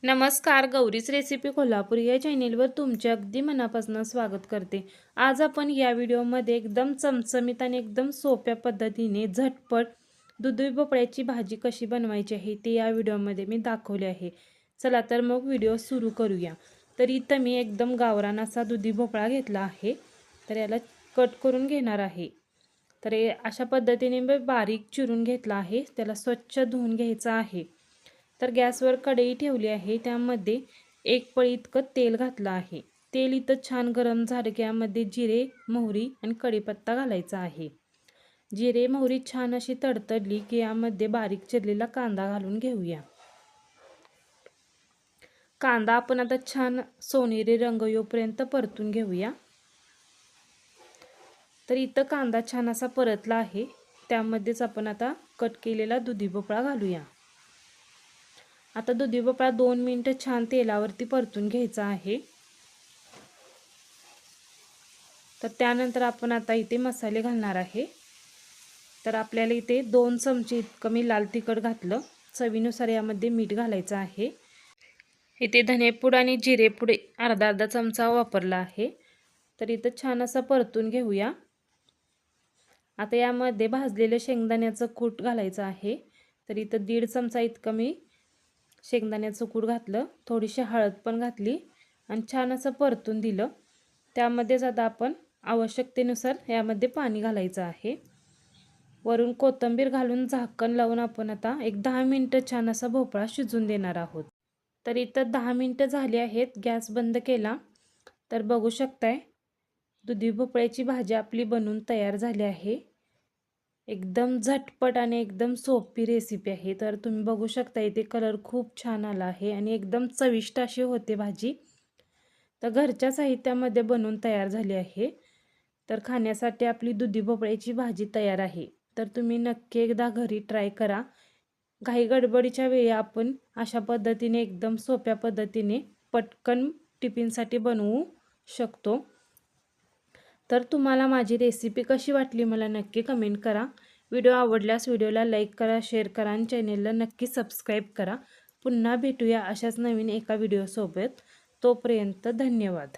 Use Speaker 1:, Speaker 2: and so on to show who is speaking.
Speaker 1: नमस्कार, गौरीच रेसिपी कोल्हापूर या चॅनेलवर तुमचे अगदी मनापासून स्वागत करते। आज आपण या व्हिडिओमध्ये एकदम चमचमीत आणि एकदम सोप्या पद्धतीने झटपट दुधी भोपळ्याची भाजी कशी बनवायची आहे ते या व्हिडिओमध्ये मी दाखवले आहे। चला तर मग व्हिडिओ सुरू करूया। तर इथं मी एकदम गावरान असा दुधी भोपळा घेतला आहे, तर याला कट करून घेणार आहे। तर अशा पद्धतीने मी बारीक चिरून घेतला आहे, त्याला स्वच्छ धुवून घ्यायचा आहे। तर गॅसवर कढई ठेवली आहे, त्यामध्ये एक पळी इतकं तेल घातलं आहे। तेल इथं छान गरम झालं की यामध्ये जिरे, मोहरी आणि कढीपत्ता घालायचा आहे। जिरे मोहरी छान अशी तडतडली की यामध्ये बारीक चिरलेला कांदा घालून घेऊया। कांदा आपण आता छान सोनेरी रंग येऊपर्यंत परतून घेऊया। तर इथं कांदा छान असा परतला आहे, त्यामध्येच आपण आता कट केलेला दुधी भोपळा घालूया। आता दुधी भोपळा 2 मिनिटं छान तेलावरती परतून घ्यायचा आहे। तर त्यानंतर आपण आता इथे मसाले घालणार आहे। तर आपल्याला इथे 2 चमचे इतकं मी लाल तिखट घातलं, चवीनुसार यामध्ये मीठ घालायचं आहे। इथे धनेपूड आणि जिरेपूड अर्धा चमचा वापरला आहे। तर इथं छान असं परतून घेऊया। आता यामध्ये भाजलेले शेंगदाण्याचं कूट घालायचं आहे। तर इथं 1.5 चमचा इतकं मी शेंगदाण्याचं कूट घातलं, थोडीशी हळद पण घातली आणि छान असं परतून दिलं। त्यामध्येच आता आपण आवश्यकतेनुसार यामध्ये पाणी घालायचं आहे। वरून कोथिंबीर घालून झाकण लावून आपण आता एक 10 मिनिटं छान असा भोपळा शिजून देणार आहोत। तर इथं 10 मिनिटं झाली आहेत, गॅस बंद केला। तर बघू शकताय दुधी भोपळ्याची भाजी आपली बनवून तयार झाली आहे। एकदम झटपट आणि एकदम सोपी रेसिपी आहे। तर तुम्ही बघू शकता इथे कलर खूप छान आला आहे आणि एकदम चविष्ट अशी होते भाजी। तर घरच्या साहित्यामध्ये बनवून तयार झाली आहे। तर खाण्यासाठी आपली दुधी भोपळ्याची भाजी तयार आहे। तर तुम्ही नक्की एकदा घरी ट्राय करा। घाई गडबडीच्या वेळी आपण अशा पद्धतीने एकदम सोप्या पद्धतीने पटकन टिफिनसाठी बनवू शकतो। तर तुम्हाला माझी रेसिपी कशी वाटली मला नक्की कमेंट करा। व्हिडिओ आवडल्यास व्हिडिओला लाईक करा, शेअर करा आणि चॅनेलला नक्की सबस्क्राईब करा। पुन्हा भेटूया अशाच नवीन एका व्हिडिओसोबत। तोपर्यंत धन्यवाद।